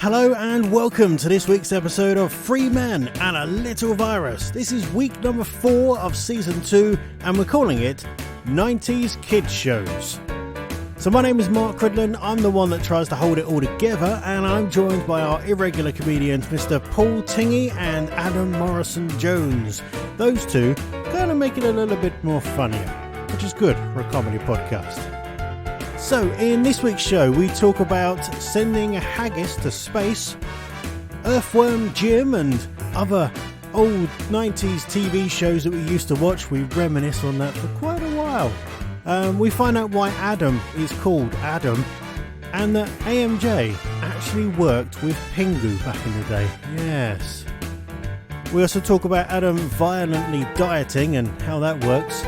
Hello and welcome to this week's episode of Three Men and a Little Virus. This is week number 4 of season 2 and we're calling it 90s Kids Shows. So my name is Mark Cridlin, I'm the one that tries to hold it all together, and I'm joined by our irregular comedians Mr. Paul Tingy and Adam Morrison-Jones. Those two kind of make it a little bit more funnier, which is good for a comedy podcast. So in this week's show we talk about sending a haggis to space, Earthworm Jim and other old 90s TV shows that we used to watch. We reminisce on that for quite a while. We find out why Adam is called Adam, and that AMJ actually worked with Pingu back in the day. Yes. We also talk about Adam violently dieting and how that works.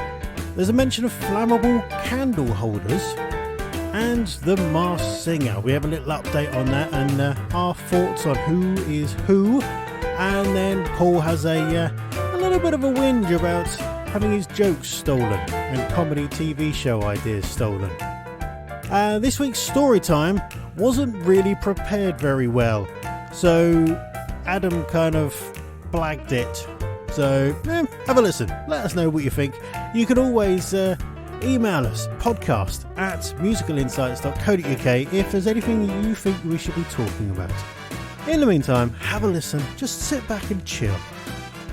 There's a mention of flammable candle holders and the Masked Singer. We have a little update on that and our thoughts on who is who. And then Paul has a little bit of a whinge about having his jokes stolen and comedy TV show ideas stolen. This week's Storytime wasn't really prepared very well, so Adam kind of blagged it. So have a listen, let us know what you think. You can always email us, podcast@musicalinsights.co.uk, if there's anything you think we should be talking about. In the meantime, have a listen, just sit back and chill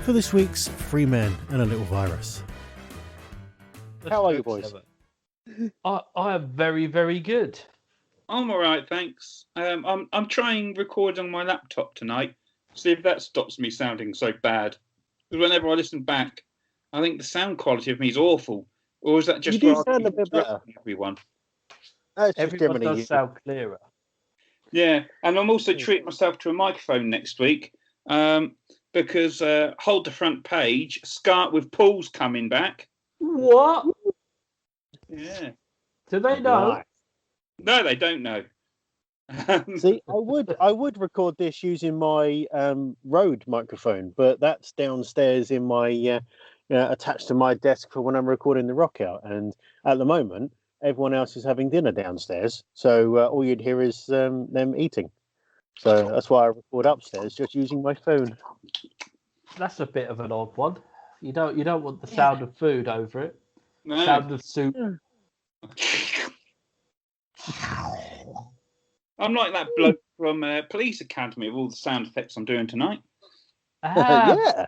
for this week's Three Men and a Little Virus. How are you, boys? I am very, very good. I'm all right, thanks. I'm trying record on my laptop tonight. See if that stops me sounding so bad. Because whenever I listen back, I think the sound quality of me is awful. Or is that just you do sound a bit better? Everyone. Everyone does sound clearer. Yeah, and I'm also treating myself to a microphone next week. Because Hold the Front Page, Skype with Paul's coming back. What? Yeah. Do they know? Right. No, they don't know. See, I would record this using my Rode microphone, but that's downstairs in my attached to my desk for when I'm recording the Rock Out. And at the moment, everyone else is having dinner downstairs, so all you'd hear is them eating. So that's why I record upstairs, just using my phone. That's a bit of an odd one. You don't want the sound of food over it. No. Sound of soup. I'm like that bloke from Police Academy with all the sound effects I'm doing tonight. Yeah,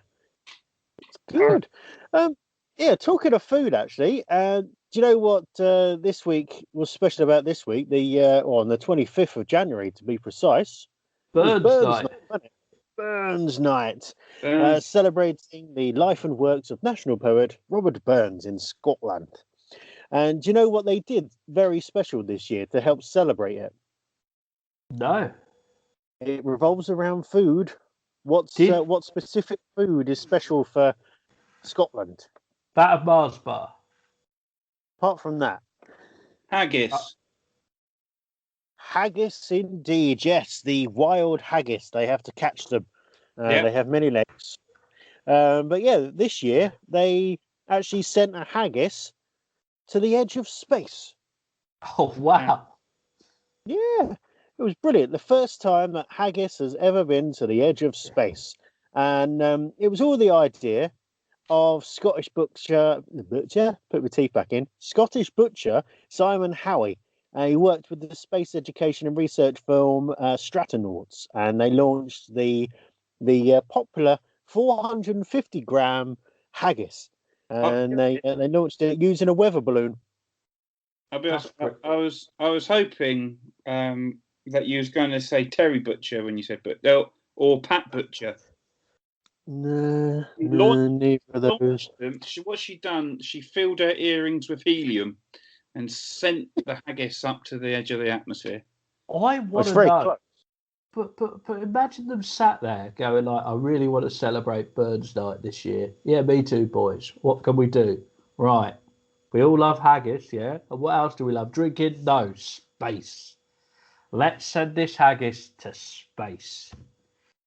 it's good. Talking of food, actually, do you know what this week was special about this week? On the 25th of January, to be precise. Burns night. Burns night. Celebrating the life and works of national poet Robert Burns in Scotland. And do you know what they did very special this year to help celebrate it? No. It revolves around food. What specific food is special for Scotland? That of Mars bar. Apart from that. Haggis. Haggis, indeed. Yes, the wild haggis. They have to catch them. They have many legs. But yeah, this year they actually sent a haggis to the edge of space. Oh, wow. Yeah, it was brilliant. The first time that haggis has ever been to the edge of space. And it was all the idea of Scottish butcher, put my teeth back in, Scottish butcher Simon Howie. He worked with the space education and research firm Strattonauts, and they launched the popular 450-gram haggis, and they launched it using a weather balloon. I'll be honest, I was hoping that you was going to say Terry Butcher when you said or Pat Butcher. No, neither of those. What she done? She filled her earrings with helium and sent the haggis up to the edge of the atmosphere. I want to know. But imagine them sat there going like, I really want to celebrate Burns Night this year. Yeah, me too, boys. What can we do? Right. We all love haggis, yeah? And what else do we love? Drinking? No, space. Let's send this haggis to space.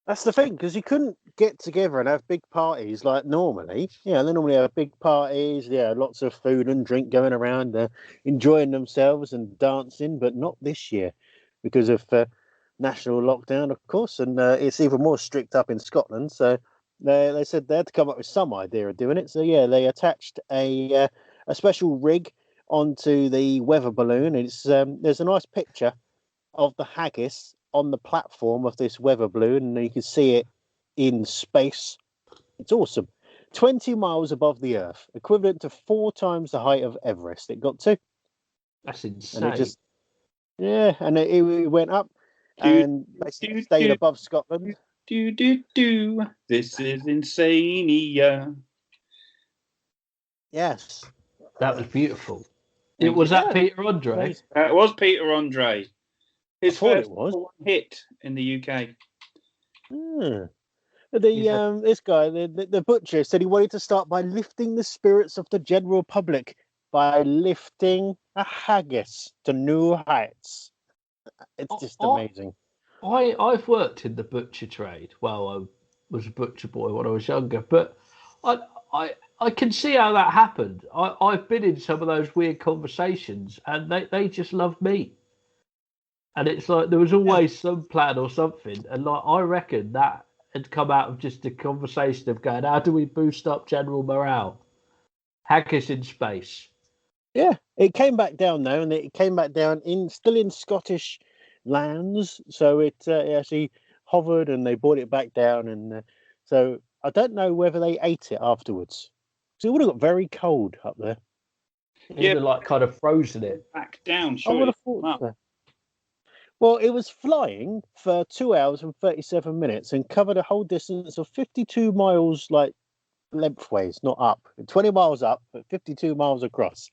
That's the thing, because you couldn't get together and have big parties like normally. Yeah, they normally have big parties, lots of food and drink going around, enjoying themselves and dancing, but not this year because of national lockdown, of course, and it's even more strict up in Scotland. So they said they had to come up with some idea of doing it. So yeah, they attached a special rig onto the weather balloon. It's there's a nice picture of the haggis on the platform of this weather balloon, and you can see it in space. It's awesome. 20 miles above the Earth, equivalent to 4 times the height of Everest. It got to. That's insane. And it just, yeah, and it went up and basically stayed above Scotland. This is insania. Yes. That was beautiful. Was that Peter Andre? It was Peter Andre. His first hit in the UK. This guy, the butcher, said he wanted to start by lifting the spirits of the general public by lifting a haggis to new heights. It's just amazing. I've worked in the butcher trade. Well, I was a butcher boy when I was younger, but I can see how that happened. I've been in some of those weird conversations, and they just love meat. And it's like there was always some plan or something, and like I reckon that had come out of just a conversation of going, how do we boost up general morale? Haggis in space. Yeah, it came back down though, and it came back down still in Scottish lands. So it actually hovered, and they brought it back down, and so I don't know whether they ate it afterwards. So it would have got very cold up there. Yeah, like kind of frozen it back down. I would have thought so. Well, it was flying for 2 hours and 37 minutes and covered a whole distance of 52 miles, like lengthways, not up. 20 miles up, but 52 miles across.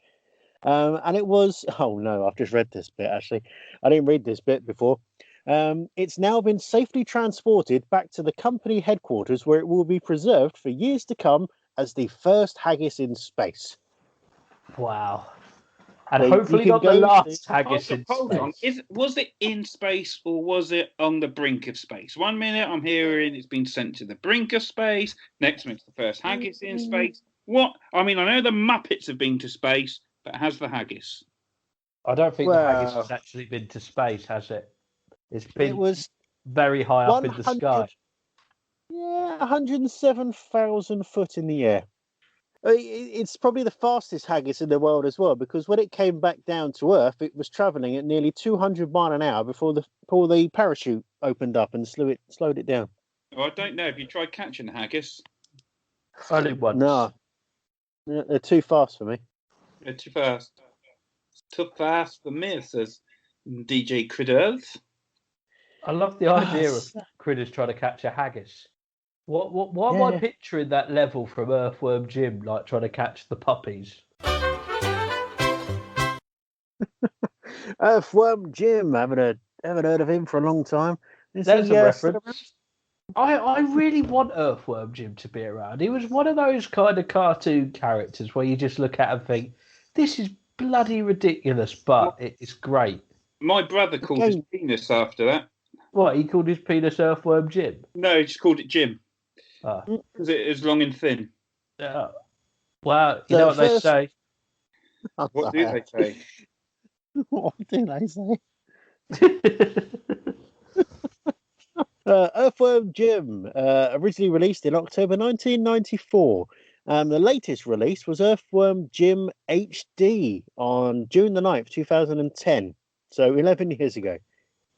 And it was, oh no, I've just read this bit actually. I didn't read this bit before. It's now been safely transported back to the company headquarters where it will be preserved for years to come as the first haggis in space. Wow. And so hopefully not the last haggis in space. Was it in space or was it on the brink of space? 1 minute I'm hearing it's been sent to the brink of space. Next minute's the first haggis in space. What? I mean, I know the Muppets have been to space, but has the haggis? I don't think the haggis has actually been to space, has it? It was very high up in the sky. Yeah, 107,000 foot in the air. It's probably the fastest haggis in the world as well, because when it came back down to Earth, it was travelling at nearly 200 miles an hour before the parachute opened up and slowed it down. Well, I don't know. Have you tried catching the haggis? Only once. No, they're too fast for me. They're too fast. It's too fast for me, says DJ Critters. I love the idea of Critters trying to catch a haggis. Why am I picturing that level from Earthworm Jim, like trying to catch the puppies? Earthworm Jim, haven't heard of him for a long time. There's a reference. I really want Earthworm Jim to be around. He was one of those kind of cartoon characters where you just look at and think, this is bloody ridiculous, but it's great. My brother called his penis after that. What, he called his penis Earthworm Jim? No, he just called it Jim. Because it is long and thin. Well, you know what they say. What do they say? What do they say? Earthworm Jim, originally released in October 1994. The latest release was Earthworm Jim HD on June the 9th, 2010. So 11 years ago.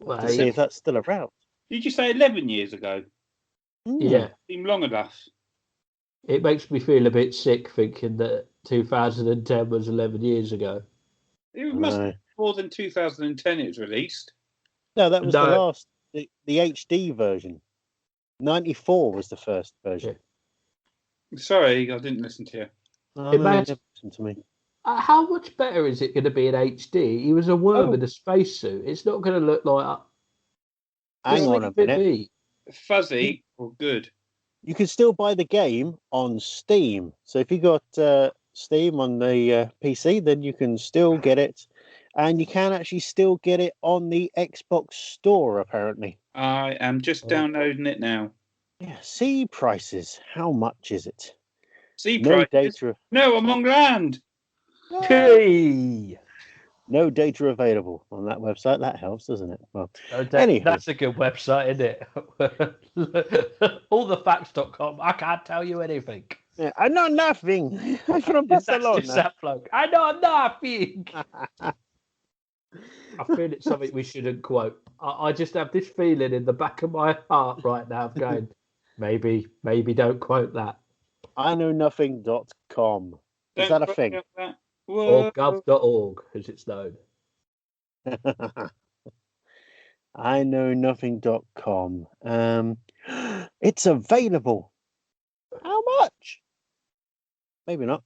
Well, to see if that's still around. Did you say 11 years ago? Yeah. Seemed long enough. It makes me feel a bit sick thinking that 2010 was 11 years ago. It must be more than 2010 it was released. No, that was the last, the HD version. 94 was the first version. Yeah. Sorry, I didn't listen to you. Listen to me. How much better is it going to be in HD? He was a worm in a spacesuit. It's not going to look like... Hang on a minute. Fuzzy or good? You can still buy the game on Steam. So if you got Steam on the PC, then you can still get it. And you can actually still get it on the Xbox Store, apparently. I am just downloading it now. Yeah, sea prices. How much is it? Sea prices? Data. No, I'm on land. Hey! No data available on that website. That helps, doesn't it? Well, That's a good website, isn't it? Allthefacts.com. I can't tell you anything. yeah, I know nothing. I'm from That's Barcelona. just that bloke. I know nothing. I feel it's something we shouldn't quote. I just have this feeling in the back of my heart right now of going, maybe don't quote that. I know nothing.com. Is that a thing? Or gov.org, as it's known. I know nothing.com. It's available. How much? Maybe not.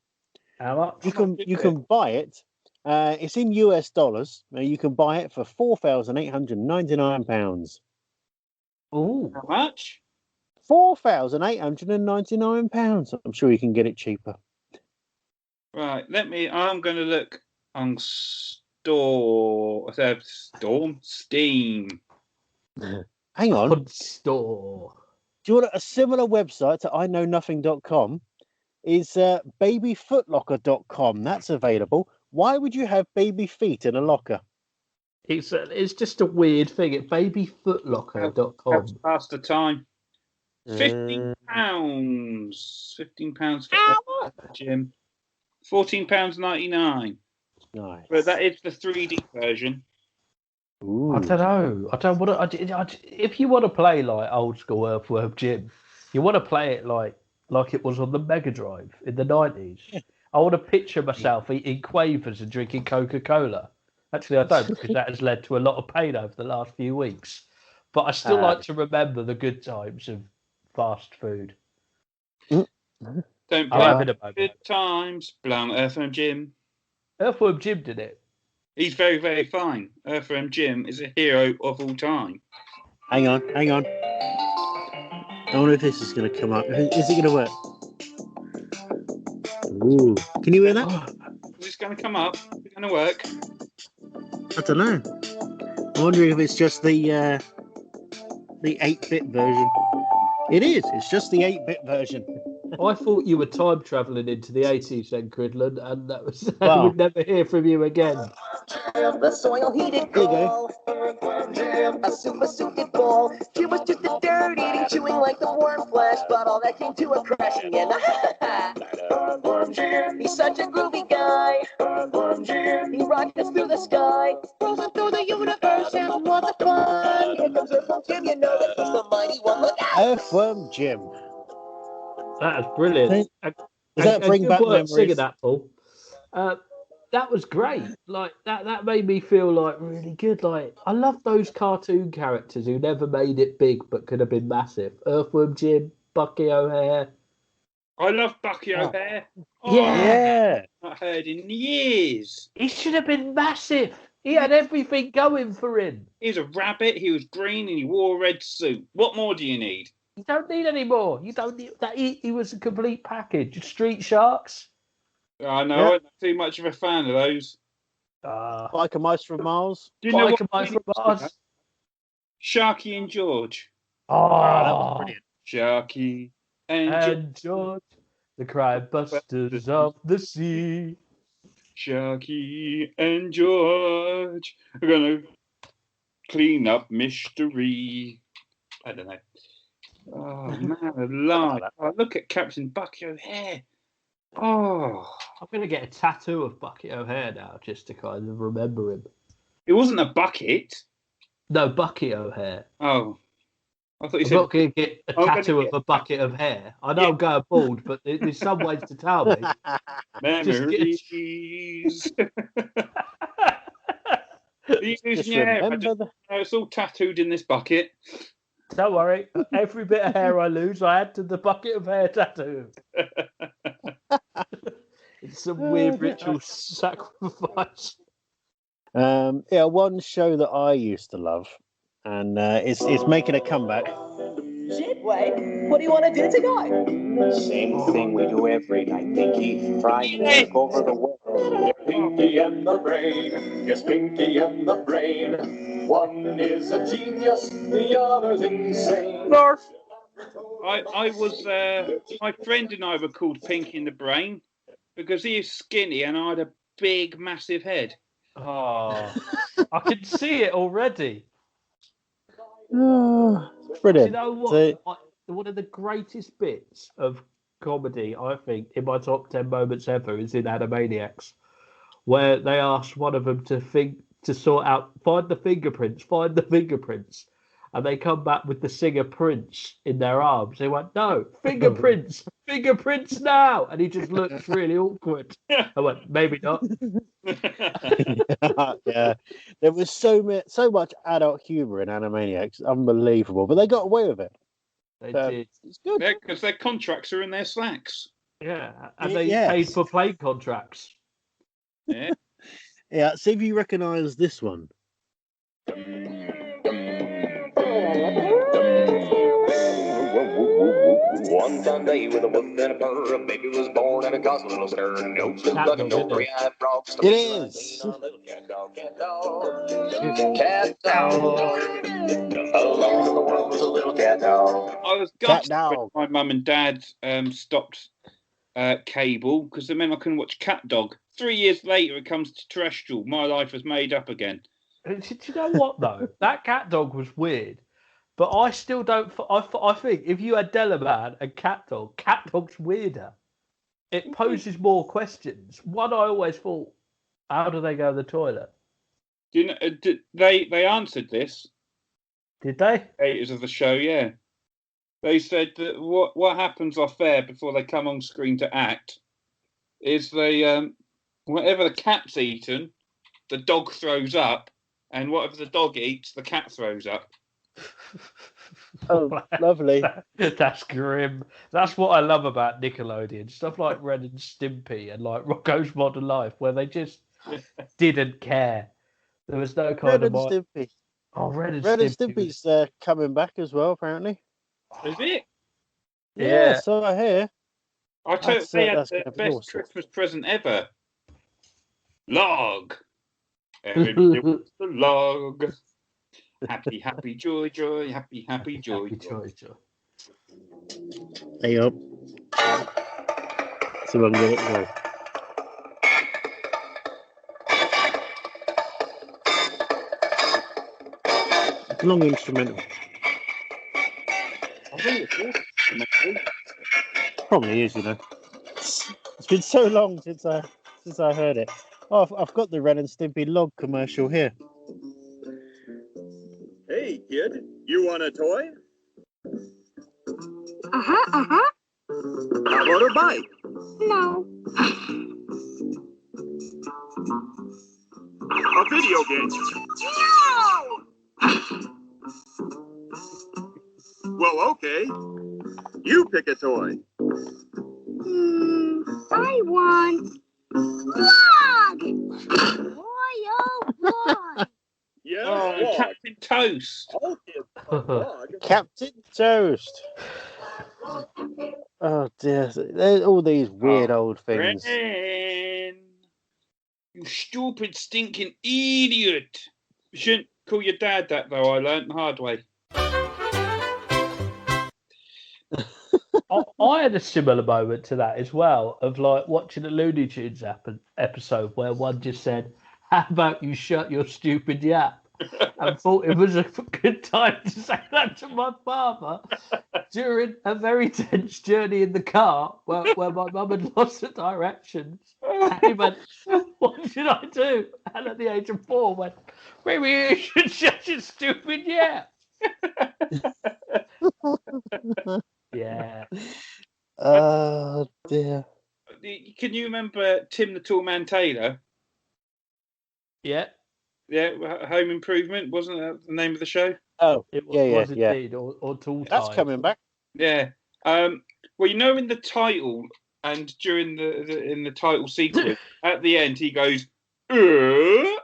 How much? You can buy it. It's in US dollars. Now you can buy it for £4,899. Ooh. How much? £4,899. I'm sure you can get it cheaper. Right, I'm going to look on Steam. Hang on. Store. Do you want a similar website to I know nothing.com? Is babyfootlocker.com. That's available. Why would you have baby feet in a locker? It's just a weird thing. At babyfootlocker.com. Past the time. £15. £15 for Jim. £14.99. Nice. But that is the 3D version. Ooh. I don't know. I don't want to. If you want to play like old school Earthworm Jim, you want to play it like it was on the Mega Drive in the 90s. Yeah. I want to picture myself eating quavers and drinking Coca-Cola. Actually, I don't, because that has led to a lot of pain over the last few weeks. But I still like to remember the good times of fast food. Don't play good times. Blown Earthworm Jim. Earthworm Jim did it. He's very, very fine. Earthworm Jim is a hero of all time. Hang on. I wonder if this is going to come up. Is it going to work? Ooh. Can you hear that? Is this going to come up? Is it going to work? I don't know. I'm wondering if it's just the 8-bit version. It is. It's just the 8-bit version. I thought you were time travelling into the 80s then, Cridland, and that was I would never hear from you again. The soil heated coal. A super-suited ball. Jim was just a dirt-eating, chewing like the warm flesh, but all that came to a crashing end. He's such a groovy guy. He rocked us through the sky. Cruising through the universe, and what the fun. Here comes Earthworm Jim, you know that he's the mighty one. Look out! Earthworm Jim. That is brilliant. Does that bring back memories? Singing that, Paul. That was great. Like that made me feel like really good. Like I love those cartoon characters who never made it big but could have been massive. Earthworm Jim, Bucky O'Hare. I love Bucky O'Hare. Yeah. Not heard in years. He should have been massive. He had everything going for him. He was a rabbit. He was green, and he wore a red suit. What more do you need? You don't need any more. You don't need that. He was a complete package. Street Sharks. I know. I'm not too much of a fan of those. Like a Mice from Mars. Do you know Like a Mice from Mars? Sharky and George. Oh, that was brilliant. Sharky and George, the crime busters of the sea. Sharky and George are gonna clean up mystery. I don't know. Oh man, alive! Oh, look at Captain Bucky O'Hare. Oh, I'm gonna get a tattoo of Bucky O'Hare now, just to kind of remember him. It wasn't a bucket. No, Bucky O'Hare. Oh, I thought you said. I'm not going to get a tattoo of a bucket of hair. I know I'm going bald, but there's some ways to tell me. Memories. Are you losing your hair? It's all tattooed in this bucket. Don't worry. Every bit of hair I lose, I add to the bucket of hair tattoo. It's some weird ritual sacrifice. One show that I used to love, and it's making a comeback. Shit, Blake, what do you want to do tonight? Same thing we do every night, Pinky. Try to take over the world. Pinky and the Brain. Yes, Pinky and the Brain. One is a genius, the other's insane. I was, my friend and I were called Pinky in the Brain because he is skinny and I had a big, massive head. Oh, I can see it already. Oh, Do brilliant. you know what? So, One of the greatest bits of comedy, I think, in my top 10 moments ever is in Animaniacs, where they asked one of them to find the fingerprints, and they come back with the singer Prince in their arms. They went, no, fingerprints now, and he just looks really awkward. I went, maybe not. yeah, there was so much adult humor in Animaniacs, unbelievable. But they got away with it. They did. It's good. Because their contracts are in their slacks. Yeah, and they Yes. paid for play contracts. Yeah. Yeah, see if you recognise this one. One Sunday with a whoop and a purr, a baby was born and it caused a little stir. No soup, Cat duck, and dog, no isn't it? three-eyed frogs. It is. A little cat dog, cat dog, cat dog. Along in the world was a little cat dog. I was Cat gutted when dog. my mum and dad stopped cable because it meant I couldn't watch Cat Dog. 3 years later, it comes to terrestrial. My life was made up again. Do you know what though? That cat dog was weird, but I still don't. I think if you had Delaman and cat dog's weirder. It poses more questions. One, I always thought, how do they go to the toilet? Do you know? They answered this. Did they? Creators of the show, yeah. They said that what happens off air before they come on screen to act is they whatever the cat's eaten, the dog throws up, and whatever the dog eats, the cat throws up. Oh, lovely. That's grim. That's what I love about Nickelodeon. Stuff like Ren and Stimpy and like Rocko's Modern Life, where they just didn't care. There was no kind Red of and Stimpy. Oh, Ren and Red and Stimpy. Stimpy's coming back as well, apparently. Is it? Yeah, so I hear. I tell you, they had that's the gonna be best awesome. Christmas present ever. Log. Everybody wants the log. Happy, happy, joy, joy. Happy, happy, joy, joy. There you go. See if I can get it to go. It's a long instrumental. I think it's Probably is, you know. It's been so long since I heard it. Oh, I've got the Ren and Stimpy log commercial here. Hey, kid, you want a toy? Uh-huh. How about a bike? No. A video game? No! Well, okay. You pick a toy. I want log! Boy, oh boy! Yeah, Oh, log. Captain Toast. All kids want log. Captain Toast. Oh dear, there's all these weird old things. Ren, you stupid, stinking idiot. You shouldn't call your dad that, though. I learnt the hard way. I had a similar moment to that as well, of like watching a Looney Tunes episode where one just said, "How about you shut your stupid yap?" and thought it was a good time to say that to my father during a very tense journey in the car where my mum had lost the directions. And he went, "What should I do?" And at the age of 4 went, "Maybe you should shut your stupid yap." Yeah. Oh dear. Can you remember Tim the Toolman Taylor? Yeah. Yeah, Home Improvement, wasn't that the name of the show? Oh, It yeah. was indeed, or Tool That's Time. coming back. Yeah. Well, you know, in the title and during in the title sequence, at the end he goes, Yeah.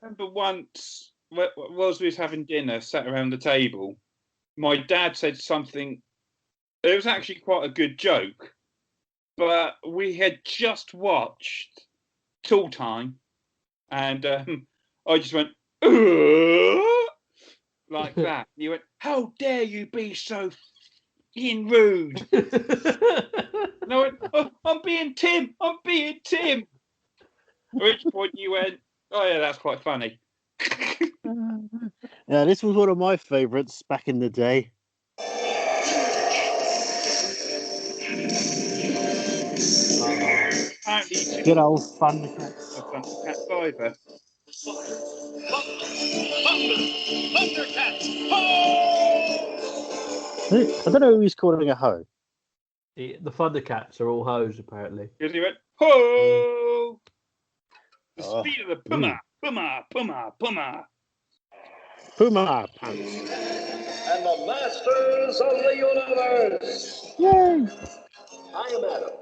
remember once, whilst we was having dinner, sat around the table, my dad said something. It was actually quite a good joke, but we had just watched Tool Time, and I just went like that. You went, "How dare you be so f***ing rude?" And I went, "Oh, I'm being Tim. I'm being Tim." At which point you went, "Oh yeah, that's quite funny." Yeah, this was one of my favourites back in the day. Apparently, you took Good old Thundercats. a Thundercat Fiver. I don't know who he's calling a hoe. The Thundercats are all hoes, apparently. Because he went, "Ho!" The Oh, speed of the Puma, Puma, Puma, Puma. Puma pants. And the masters of the universe. Yay! I am Adam,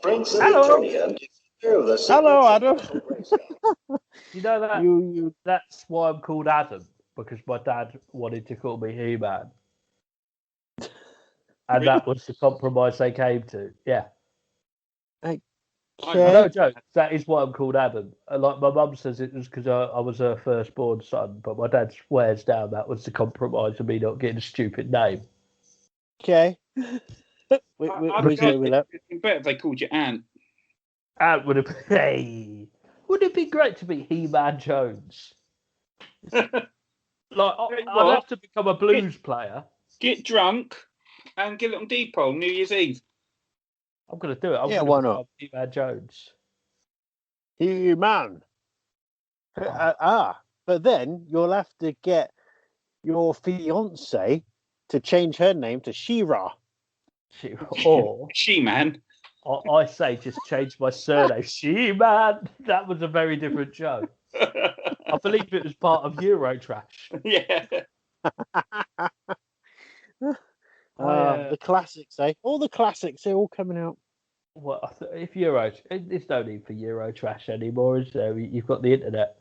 Prince of Hello. Eternia, and of the Hello, Adam. You know that You. that's why I'm called Adam, because my dad wanted to call me He-Man. And that was the compromise they came to. Yeah. No joke. That is why I'm called Adam. Like my mum says it was because I was her firstborn son, but my dad swears down that was the compromise of me not getting a stupid name. Okay. I We'll go with that. It's better if they called you Ant. And would have hey, would it be great to be He-Man Jones? Like I'd have to become a blues player. Get drunk and get it on Depot New Year's Eve. I'm going to do it. Yeah, why not? He-Man Jones. He-Man. But then you'll have to get your fiance to change her name to She-Ra. Or She-Man. I say just change my surname. She-Man. That was a very different show. I believe it was part of Eurotrash. Yeah. The classics, eh? All the classics, they're all coming out. Well, if there's no need for Eurotrash anymore, is there? You've got the internet.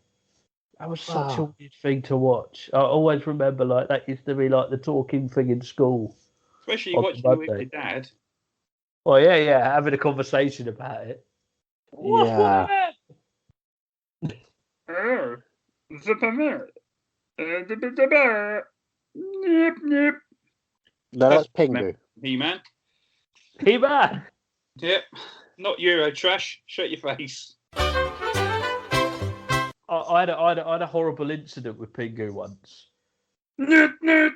That was such a weird thing to watch. I always remember like that used to be like the talking thing in school. Especially watching it with your dad. Oh yeah, having a conversation about it. Yeah. Nip. No, that's Pingu. He-Man. He-Man. Yep. Not Eurotrash. Shut your face. I had a horrible incident with Pingu once. Nip.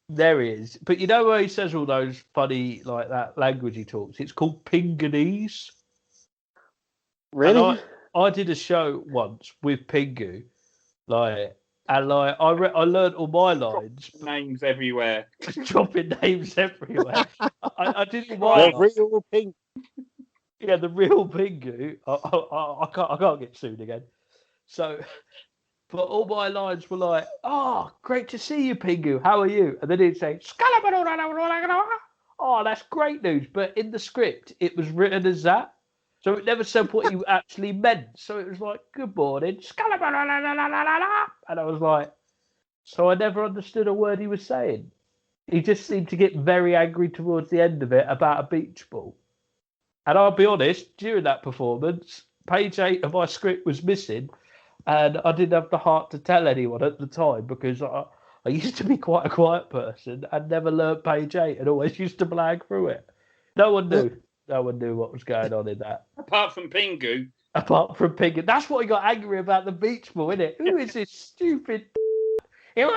There he is. But you know where he says all those funny, like that language he talks? It's called Pinganese. Really? And I did a show once with Pingu, I learned all my lines. Names everywhere. Dropping names everywhere. I didn't write. The real Pingu. Yeah, the real Pingu. I can't get sued again. So, but all my lines were like, "Oh, great to see you, Pingu. How are you?" And then he'd say, "Oh, that's great news." But in the script, it was written as that. So it never said what he actually meant. So it was like, "Good morning." And I was like, so I never understood a word he was saying. He just seemed to get very angry towards the end of it about a beach ball. And I'll be honest, during that performance, page 8 of my script was missing. And I didn't have the heart to tell anyone at the time because I used to be quite a quiet person and never learned page 8 and always used to blag through it. No one knew. No one knew what was going on in that. Apart from Pingu. Apart from Pingu. That's what he got angry about the beach ball, isn't it? Who is this stupid... And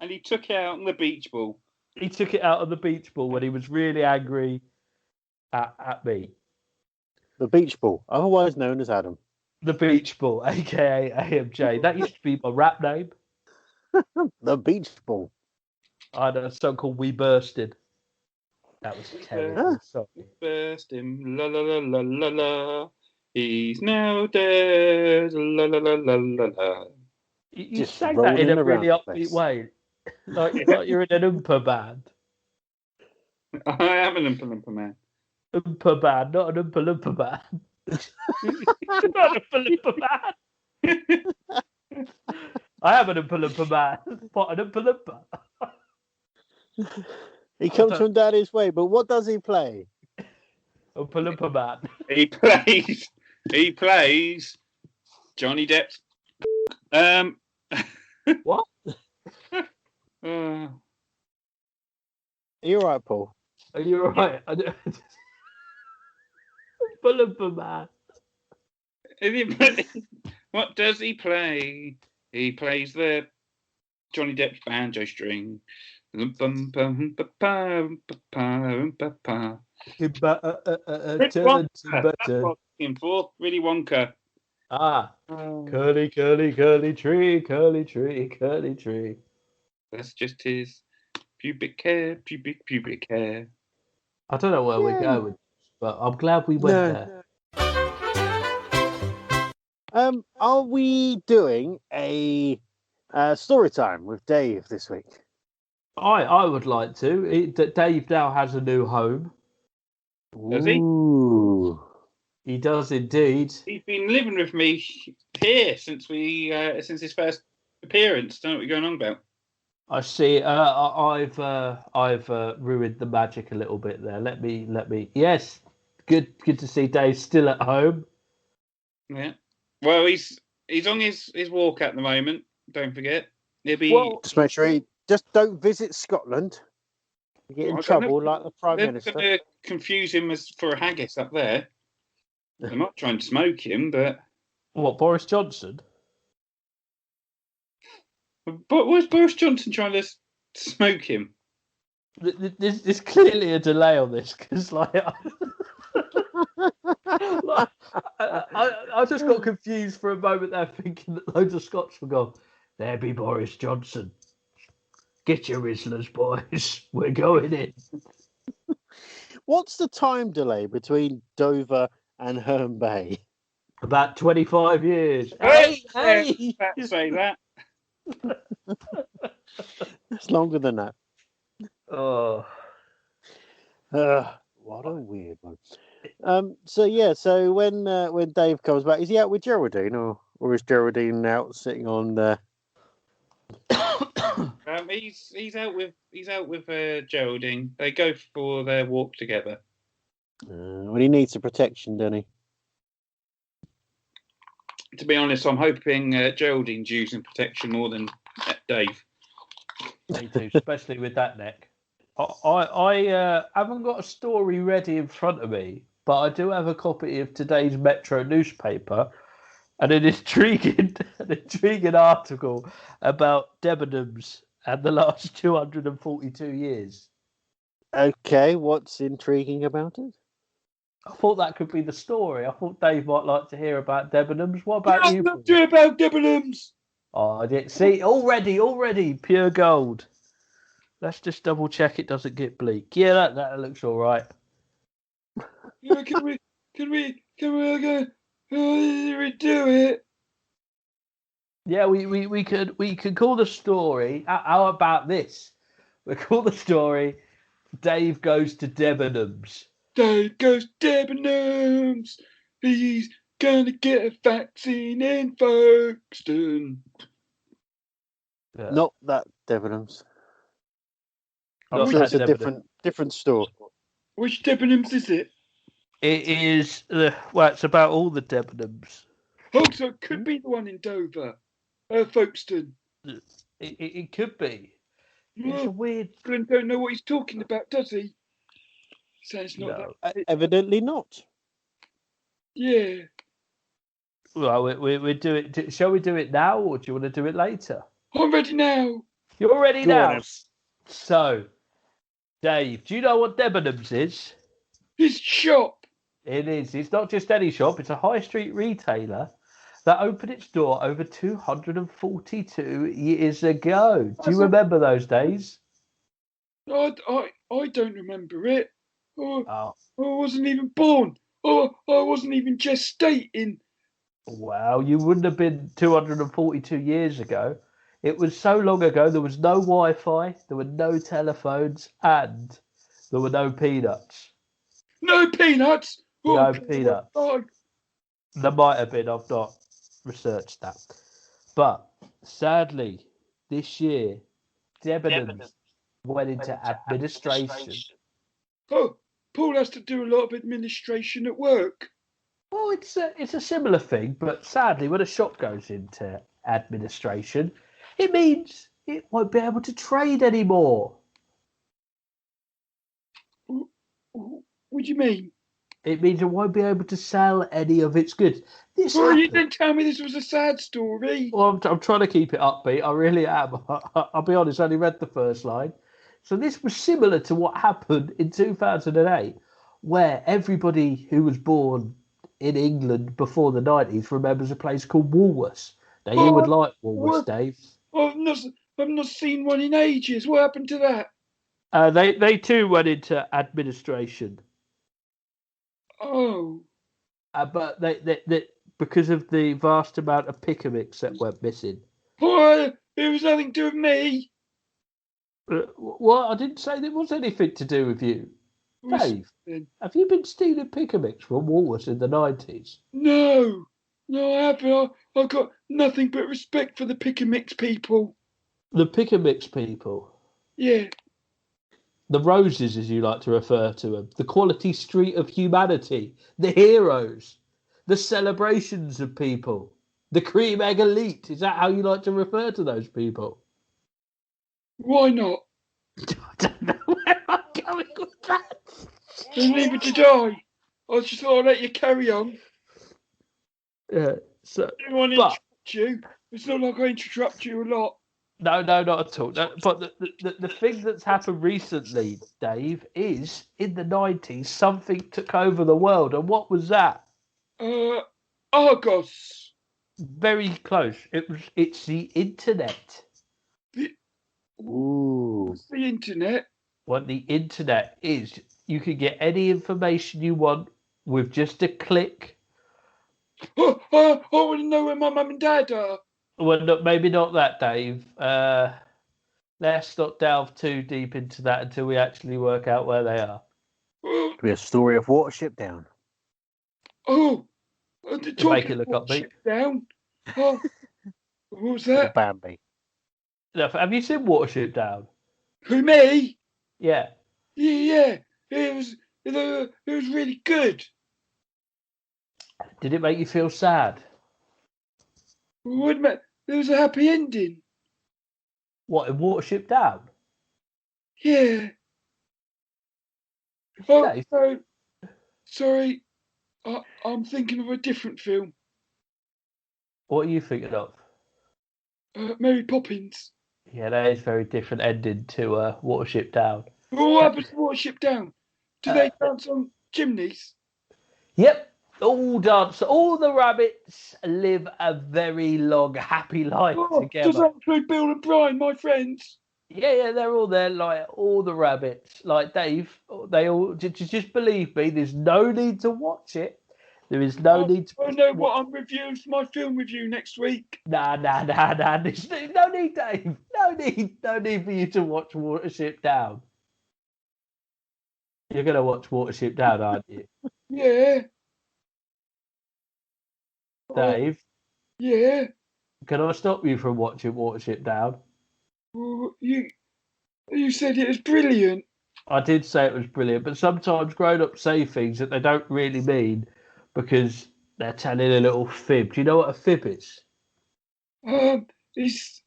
he took it out on the beach ball. He took it out on the beach ball when he was really angry at me. The beach ball, otherwise known as Adam. The beach ball, a.k.a. AMJ. That used to be my rap name. The beach ball. I had a song called We Bursted. That was terrible. Sorry. We burst him, la la la la la la. He's now dead, la la la la la la. You sang that in a really upbeat way. Like you're in an Oompa band. I am an Oompa Loompa man. Oompa band, not an Oompa Loompa band. Not an Oompa Loompa man. I am an Oompa Loompa man. What, an Oompa Loompa? He comes from Daddy's way, but what does he play? Oompa Loompa man. He plays Johnny Depp's. What? Are you all right, Paul? Are you all right? Oompa Loompa man. What does he play? He plays the Johnny Depp's banjo string. Turn to butter. In fourth, Willy Wonka. Curly, curly, curly tree, curly tree, curly tree. That's just his pubic hair. I don't know where we're going with this, but I'm glad we went there. Are we doing a story time with Dave this week? I would like to. Dave now has a new home. Does he? Ooh. He does indeed. He's been living with me here since his first appearance. Don't know what you're going on about. I see. I've ruined the magic a little bit there. Let me. Yes, good to see Dave still at home. Yeah. Well, he's on his walk at the moment. Don't forget. He'll be. Well, just make sure just don't visit Scotland. You get in trouble like the Prime Minister. They're going to confuse him as for a haggis up there. They're not trying to smoke him, but what, Boris Johnson? But was Boris Johnson trying to smoke him? There's clearly a delay on this because, I just got confused for a moment there, thinking that loads of Scots were going, "There be Boris Johnson. Get your Rizzlers, boys. We're going in." What's the time delay between Dover and Herne Bay? About 25 years. Hey! Say that. It's longer than that. Oh. What a weird one. So when Dave comes back, is he out with Geraldine or is Geraldine out sitting on the He's out with Geraldine. They go for their walk together. Well, he needs the protection, doesn't he? To be honest, I'm hoping Geraldine's using protection more than Dave. Me too, especially with that neck. I haven't got a story ready in front of me, but I do have a copy of today's Metro newspaper and an intriguing article about Debenhams and the last 242 years. Okay, what's intriguing about it? I thought that could be the story. I thought Dave might like to hear about Debenhams. What about you? Let's do about Debenhams. Oh, I didn't see. Already, pure gold. Let's just double check it doesn't get bleak. Yeah, that looks all right. Yeah, can we do it? Yeah, we could call the story. How about this? We call the story Dave Goes to Debenhams. Dave goes Debenhams. He's gonna get a vaccine in Folkestone. Yeah. Not that Debenhams. Not Sure, it's a Debenhams. different store. Which Debenhams is it? It is it's about all the Debenhams. Oh, so it could be the one in Dover, Folkestone. It could be. No, It's a weird. Glenn don't know what he's talking about, does he? Sounds not No. that. Evidently not. Yeah. Well, we do it. Shall we do it now, or do you want to do it later? I'm ready now. You're ready Go on, now. then. So, Dave, do you know what Debenhams is? His shop. It is. It's not just any shop. It's a high street retailer that opened its door over 242 years ago. Do you remember those days? I don't remember it. Oh, Oh, I wasn't even born. Oh, I wasn't even gestating. well, you wouldn't have been 242 years ago. It was so long ago, there was no Wi-Fi, there were no telephones, and there were no peanuts. No peanuts. No peanuts. There might have been, I've not researched that. But sadly, this year, Debenhams went into administration. Oh, Paul has to do a lot of administration at work. Well, it's a similar thing, but sadly, when a shop goes into administration, it means it won't be able to trade anymore. What do you mean? It means it won't be able to sell any of its goods. Well, you didn't tell me this was a sad story. Well, I'm trying to keep it upbeat. I really am. I'll be honest, I only read the first line. So this was similar to what happened in 2008, where everybody who was born in England before the 90s remembers a place called Woolworths. Now, you would like Woolworths, Dave. I've not seen one in ages. What happened to that? They too went into administration. Oh. But they because of the vast amount of pick-a-mix that went missing. Well, it was nothing to do with me. Well, I didn't say there was anything to do with you. Dave, have you been stealing pick-a-mix from Woolworths in the 90s? No, I haven't. I've got nothing but respect for the pick-a-mix people. The pick-a-mix people? Yeah. The roses, as you like to refer to them. The quality street of humanity. The heroes. The celebrations of people. The cream egg elite. Is that how you like to refer to those people? Why not? I don't know where I'm going with that. And neither did I. I just thought I'd let you carry on. Yeah. So, I didn't want to interrupt you. It's not like I interrupt you a lot. No, not at all. No, but the thing that's happened recently, Dave, is in the 90s, something took over the world. And what was that? Argos. Very close. It's the internet. Ooh. What's the internet? What the internet is, you can get any information you want with just a click. I want to know where my mum and dad are. Well, maybe not that, Dave. Let's not delve too deep into that until we actually work out where they are. Could be a story of Watership Down. Oh, to make it look upbeat. Down. Oh, what was that? Bambi. Have you seen Watership Down? Who, me? Yeah. Yeah. It was really good. Did it make you feel sad? There was a happy ending. What, in Watership Down? Yeah. Oh, sorry. I'm thinking of a different film. What are you thinking of? Mary Poppins. Yeah, that is very different ending to Watership Down. What happens to Watership Down? Do they dance on chimneys? Yep. All dance. All the rabbits live a very long, happy life together. Does that include Bill and Brian, my friends? Yeah, they're all there, like all the rabbits. Like Dave, they all just believe me. There's no need to watch it. There is no need to. I know what I'm reviewing for my film review next week. Nah. There's no need, Dave. No need for you to watch Watership Down. You're gonna watch Watership Down, aren't you? Yeah. Dave? Yeah. Can I stop you from watching Watership Down? Well, you said it was brilliant. I did say it was brilliant, but sometimes grown-ups say things that they don't really mean because they're telling a little fib. Do you know what a fib is? Is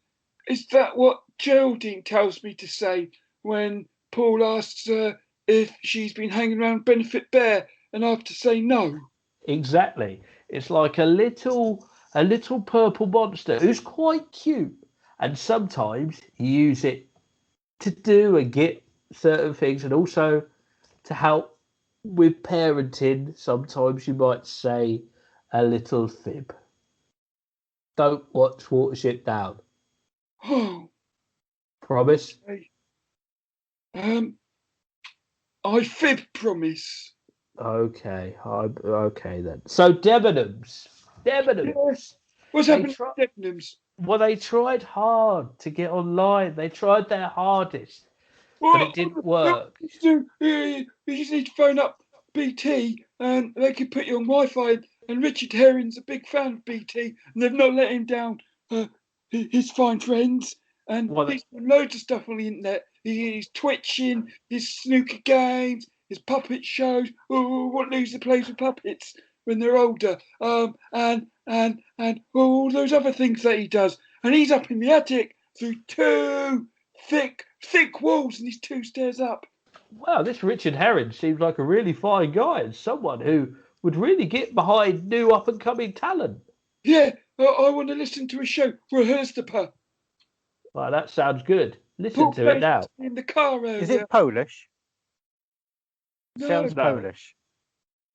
that what Geraldine tells me to say when Paul asks her if she's been hanging around Benefit Bear and I have to say no? Exactly. It's like a little purple monster who's quite cute, and sometimes you use it to do and get certain things, and also to help with parenting. Sometimes you might say a little fib. Don't watch Watership Down. Oh. Promise? I fib promise. Okay, okay then. So Debenhams. Yes. What's happening to Debenhams? Well, they tried hard to get online. They tried their hardest, but it didn't work. You just need to phone up BT and they can put you on Wi-Fi. And Richard Herring's a big fan of BT, and they've not let him down. His fine friends, and he's done loads of stuff on the internet. He's twitching, his snooker games, his puppet shows. What loser plays with puppets when they're older? And all those other things that he does. And he's up in the attic through two thick walls, and he's 2 stairs up. wow, this Richard Herring seems like a really fine guy and someone who would really get behind new up-and-coming talent. Yeah, I want to listen to a show. Rehearse the part. Well, that sounds good. Listen Paul to it now. in the car earlier. Is it Polish? No, Sounds Polish.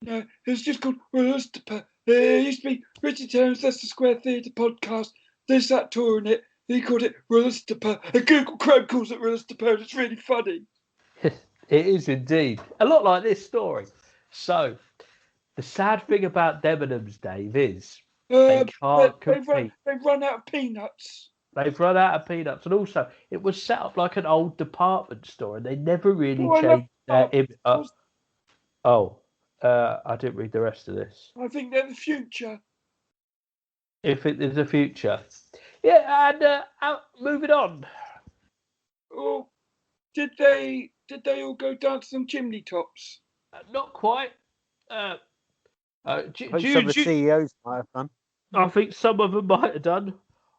no, it's just called Rehearse the part. There used to be Richard Herring's Leicester Square Theatre podcast. There's that tour in it. He called it Rehearse the part. And Google Chrome calls it Rehearse the part. It's really funny. It is indeed. A lot like this story. So, the sad thing about Debenhams, Dave, is they can't compete. They've run out of peanuts. They've run out of peanuts. And also, it was set up like an old department store, and they never really Oh, I changed love their image. I didn't read the rest of this. I think they're the future. If it is a future. Yeah, and moving on. Oh, did they all go dancing on chimney tops? Not quite. I think some of the CEOs might have done. I think some of them might have done.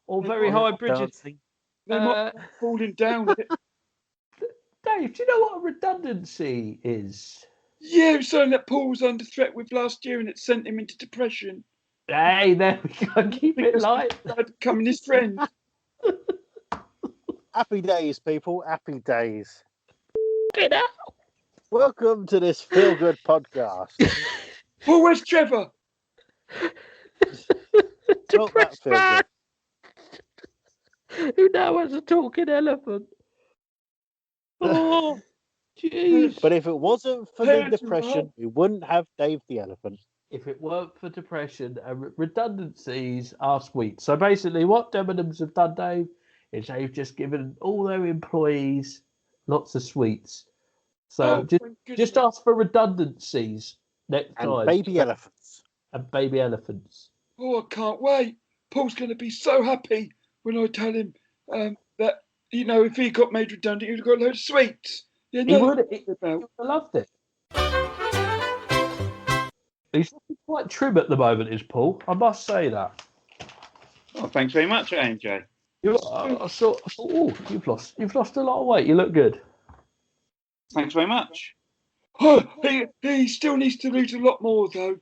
Or very high bridges. Dancing. They might be falling down it. Dave, do you know what a redundancy is? Yeah, it was something that Paul was under threat with last year, and it sent him into depression. Hey, there we go. Keep it light. Becoming his friend. Happy days, people. Happy days. Get out. Welcome to this feel-good podcast. Paul, where's Trevor? Not that feel-good. Who now has a talking elephant? Oh, jeez. But if it wasn't for the depression, we wouldn't have Dave the elephant. If it weren't for depression and redundancies are sweet. So basically what Debenhams have done, Dave, is they've just given all their employees lots of sweets. So just ask for redundancies next And time. baby elephants. And baby elephants. Oh, I can't wait. Paul's going to be so happy when I tell him that, if he got made redundant, he'd have got a load of sweets. He would have loved it. He's looking quite trim at the moment, is Paul. I must say that. Oh, thanks very much, AMJ. You've lost a lot of weight. You look good. Thanks very much. Oh, he still needs to lose a lot more, though.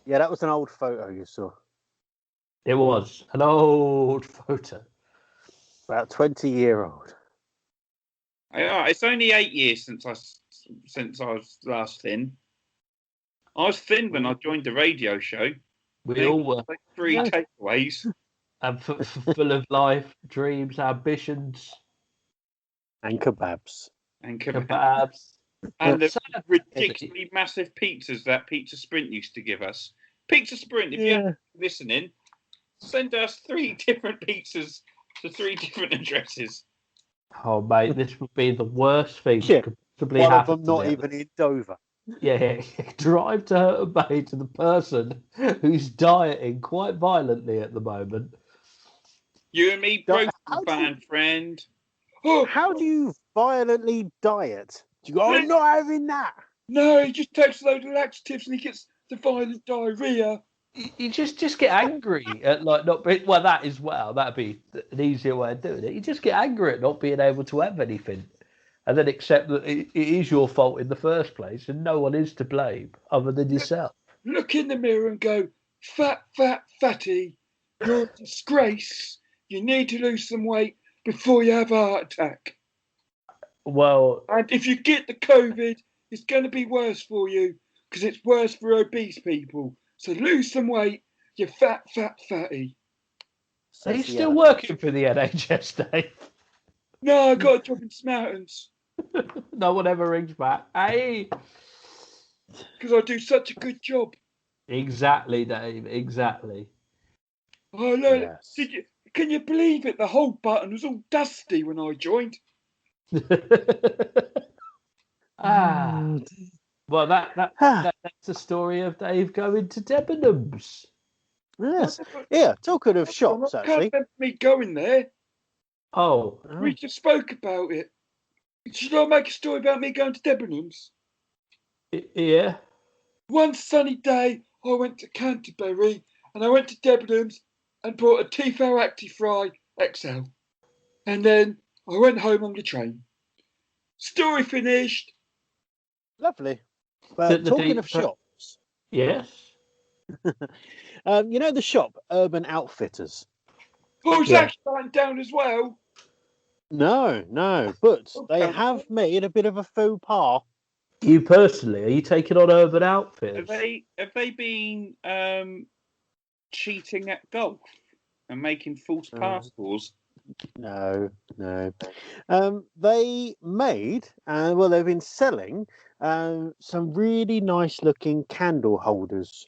Yeah, that was an old photo you saw. It was an old photo. About 20-year-old. It's only 8 years since I was last thin. I was thin when I joined the radio show. We all were. Like 3 takeaways. And full of life, dreams, ambitions. And kebabs. And the ridiculously massive pizzas that Pizza Sprint used to give us. Pizza Sprint, if you're listening, send us 3 different pizzas to 3 different addresses. Oh, mate, this would be the worst thing that could possibly happen. One of happen. them not even in Dover. Yeah, drive to Hurton Bay to the person who's dieting quite violently at the moment. You and me both, friend. How do you violently diet? Do you go, I'm not having that? No, he just takes a load of laxatives and he gets the violent diarrhea. You just get angry at not being, well, that as well. That'd be an easier way of doing it. You just get angry at not being able to have anything, and then accept that it is your fault in the first place, and no one is to blame other than yourself. Look in the mirror and go, fatty, you're a disgrace. You need to lose some weight before you have a heart attack. Well, and if you get the COVID, it's going to be worse for you because it's worse for obese people. So lose some weight, you fatty. Are you still working for the NHS, Dave? No, I got a job in Smoutons. No one ever rings back. Hey! Because I do such a good job. Exactly, Dave, exactly. Oh, look, can you believe it? The whole button was all dusty when I joined. Well, that's the story of Dave going to Debenhams. Yes. Yeah, talking of shops, I actually. can't remember me going there. Oh. We just spoke about it. Should I make a story about me going to Debenhams? Yeah. One sunny day, I went to Canterbury and I went to Debenhams and bought a Tefal Actifry XL. And then I went home on the train. Story finished. Lovely. Well, talking of shops, yes. you know the shop Urban Outfitters. Who's Yeah. that lying down as well? No, but they have made a bit of a faux pas. You personally, are you taking on Urban Outfitters? Have they been cheating at golf and making false passports? No. They made, well, they've been selling some really nice looking candle holders.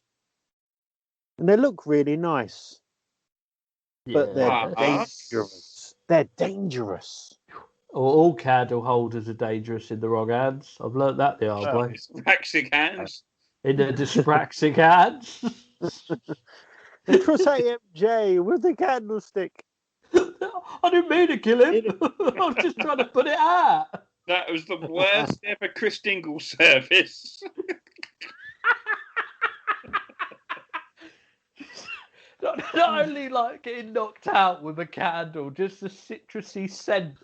And they look really nice. But they're dangerous. They're dangerous. All candle holders are dangerous in the wrong hands. I've learnt that the hard way. Dyspraxic hands. In the dyspraxic hands. It was AMJ with the candlestick. I didn't mean to kill him. I was just trying to put it out. That was the worst ever Chris Dingle service. Not only like getting knocked out with a candle, just the citrusy scent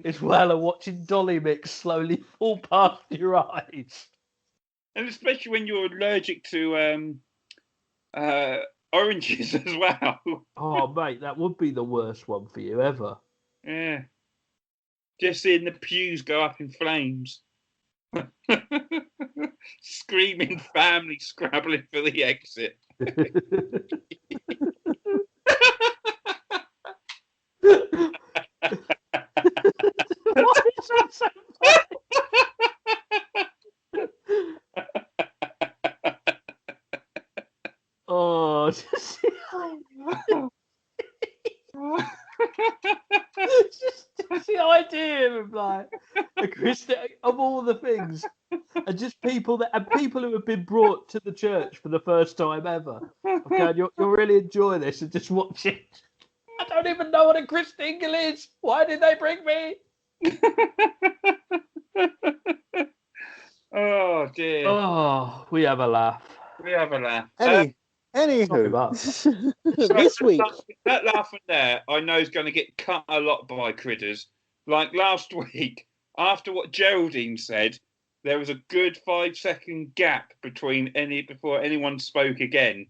as well, and watching Dolly Mix slowly fall past your eyes. And especially when you're allergic to oranges as well. Oh, mate, that would be the worst one for you ever. Yeah. Just seeing the pews go up in flames. Screaming family scrabbling for the exit. Why is that so funny? Oh, just the idea of like a Christian of all the things, and just people who have been brought to the church for the first time ever. Okay, you'll really enjoy this and just watch it. I don't even know what a Chris Dingle is. Why did they bring me? Oh dear. Oh, we have a laugh. We have a laugh. Anywho, this week. That laughing there, I know is going to get cut a lot by critters. Like last week, after what Geraldine said, there was a good 5-second gap before anyone spoke again.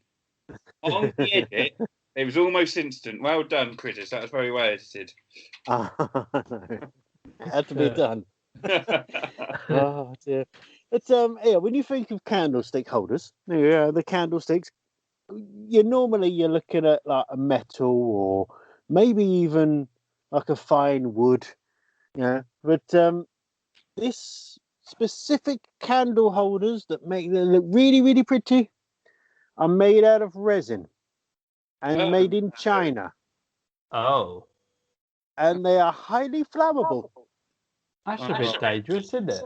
On the edit, it was almost instant. Well done, critters. That was very well edited. No. It had to be done. Oh dear. It's when you think of candlestick holders, the candlesticks, you're looking at like a metal or maybe even like a fine wood, but this specific candle holders that make them look really, really pretty are made out of resin and made in China. Oh. And they are highly flammable. That's a bit dangerous, isn't it?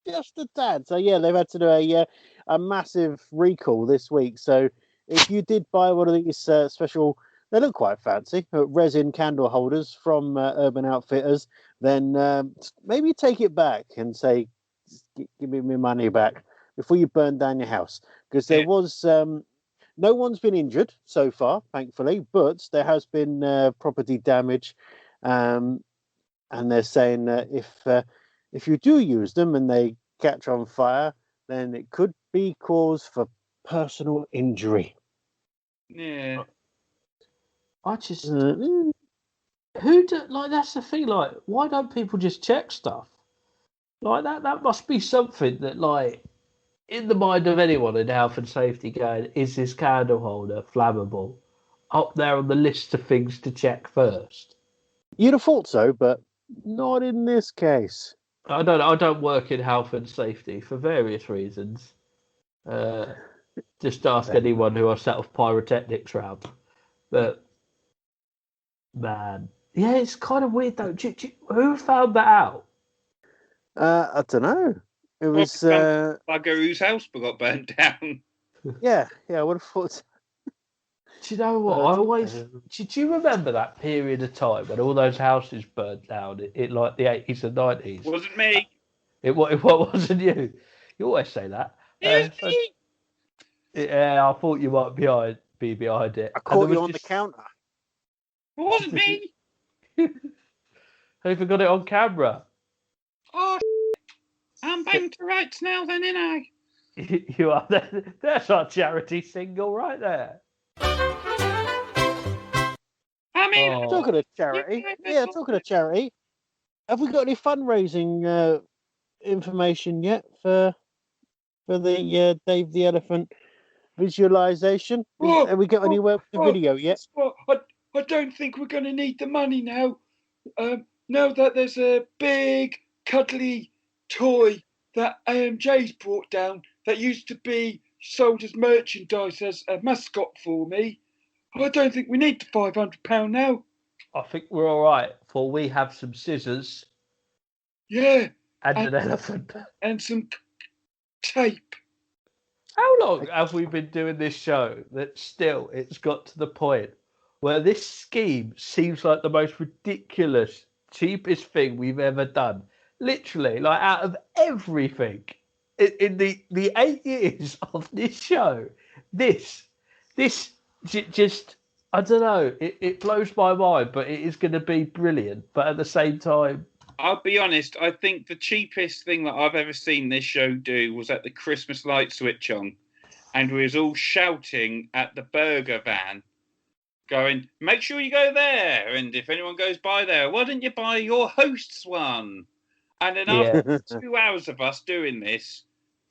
Just a tad. So yeah, they've had to do a massive recall this week. So if you did buy one of these special, they look quite fancy, resin candle holders from Urban Outfitters, then maybe take it back and say, give me my money back before you burn down your house. Because there was no one's been injured so far, thankfully, but there has been property damage. And they're saying that if you do use them and they catch on fire, then it could be cause for personal injury. Yeah. I just who do like that's the thing. Like, why don't people just check stuff like that? That must be something that, like, in the mind of anyone in health and safety, going, is this candle holder flammable? Up there on the list of things to check first. You'd have thought so, but not in this case. I don't work in health and safety for various reasons. Just ask anyone who I set off pyrotechnics round. But man, yeah, it's kind of weird though. Who found that out? I don't know. It was bugger whose house got burnt down. Yeah, I would have thought so. Do you know what? Did you remember that period of time when all those houses burned down in like the 80s and 90s? Wasn't me. It wasn't you. You always say that. It was me. Yeah, I thought you might be behind it. I caught you on the counter. It wasn't me. Who forgot it on camera? Oh, I'm banged to rights now, then, ain't I? You are there. There's our charity single right there. I mean, Talking of charity, talking of charity, have we got any fundraising information yet for the Dave the Elephant visualization? Have we got anywhere with the video yet? I don't think we're going to need the money now. Now that there's a big, cuddly toy that AMJ's brought down that used to be sold as merchandise as a mascot for me, I don't think we need the £500 now. I think we're all right, for we have some scissors. Yeah. And an elephant. And some tape. How long have we been doing this show that still it's got to the point where this scheme seems like the most ridiculous, cheapest thing we've ever done? Literally, like out of everything in the 8 years of this show, this just, I don't know, it blows my mind, but it is going to be brilliant. But at the same time, I'll be honest, I think the cheapest thing that I've ever seen this show do was at the Christmas light switch on. And we was all shouting at the burger van, going, make sure you go there. And if anyone goes by there, why don't you buy your host's one? And then after 2 hours of us doing this,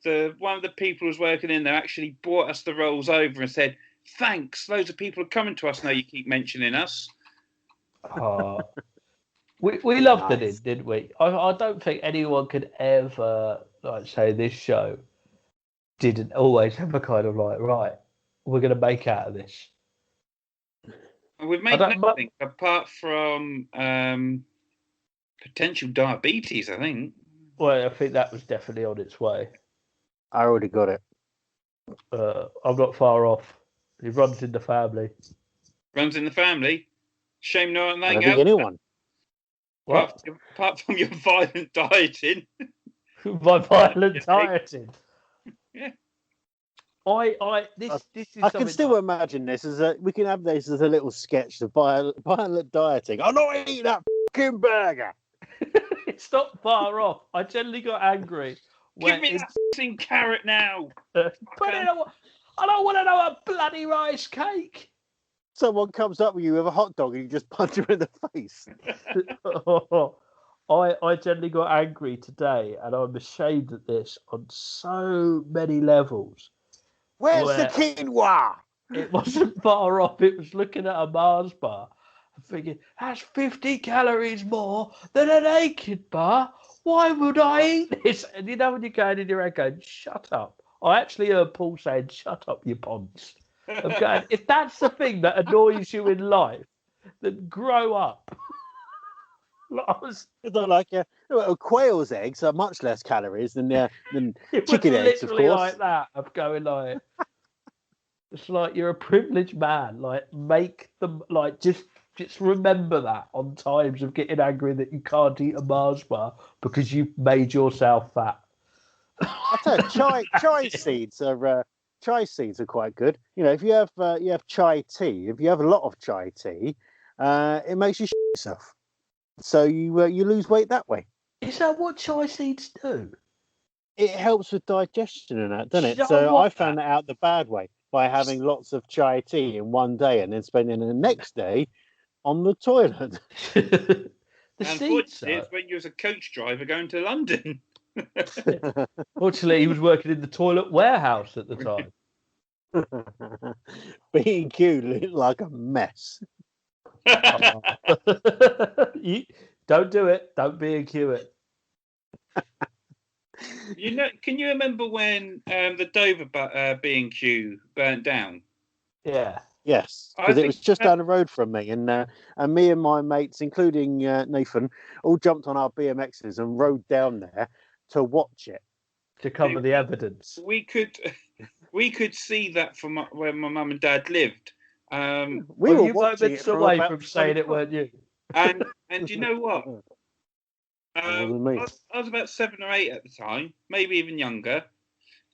one of the people who was working in there actually brought us the rolls over and said, thanks, loads of people are coming to us now you keep mentioning us. We loved it, didn't we? I don't think anyone could ever say this show didn't always have a kind of like, right, we're going to make out of this. We've made nothing apart from potential diabetes, I think. Well, I think that was definitely on its way. I already got it. I'm not far off. He runs in the family. Runs in the family? Shame no one like anyone. What? Apart from your violent dieting. My violent dieting. Yeah. This is. I can still imagine this we can have this as a little sketch of violent dieting. I'm not eating that fucking burger. It's not far off. I generally got angry. Give me that f***ing carrot now. I don't want another bloody rice cake. Someone comes up with you with a hot dog and you just punch her in the face. I generally got angry today, and I'm ashamed of this on so many levels. Where's the quinoa? It wasn't far off. It was looking at a Mars bar and thinking, that's 50 calories more than a naked bar. Why would I eat this? And you know when you're going in your head going, shut up. I actually heard Paul saying, shut up, you ponce. I'm going, if that's the thing that annoys you in life, then grow up. It's not like quail's eggs are much less calories than chicken eggs, of course. Literally like that, of going like, it's like you're a privileged man. Like make them like just remember that on times of getting angry that you can't eat a Mars bar because you've made yourself fat. I tell you, chai seeds are quite good. You know, if you have chai tea, if you have a lot of chai tea, it makes you shit yourself. So you lose weight that way. Is that what chai seeds do? It helps with digestion and that, doesn't it? So I found that out the bad way by having lots of chai tea in one day and then spending the next day on the toilet. And seeds it's when you was a coach driver going to London. Fortunately, he was working in the toilet warehouse at the time. B&Q looked like a mess. Don't do it. Don't B&Q it. You know, can you remember when the Dover B&Q burnt down? Yeah. Yes, because it was just down the road from me, and me and my mates, including Nathan, all jumped on our BMXs and rode down there to watch it. To cover the evidence. We could see that from where my mum and dad lived. We were moments away from saying it weren't you. And you know what? I was about 7 or 8 at the time, maybe even younger.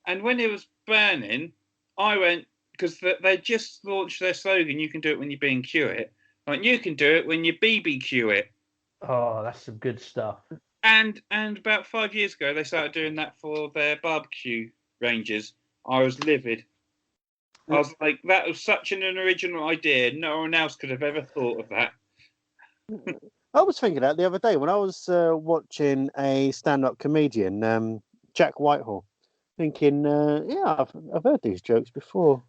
And when it was burning, I went, because they just launched their slogan, you can do it when you B&Q it. Like, you can do it when you BBQ it. Oh, that's some good stuff. And about 5 years ago, they started doing that for their barbecue ranges. I was livid. I was like, that was such an original idea. No one else could have ever thought of that. I was thinking that the other day when I was watching a stand-up comedian, Jack Whitehall, thinking, yeah, I've heard these jokes before.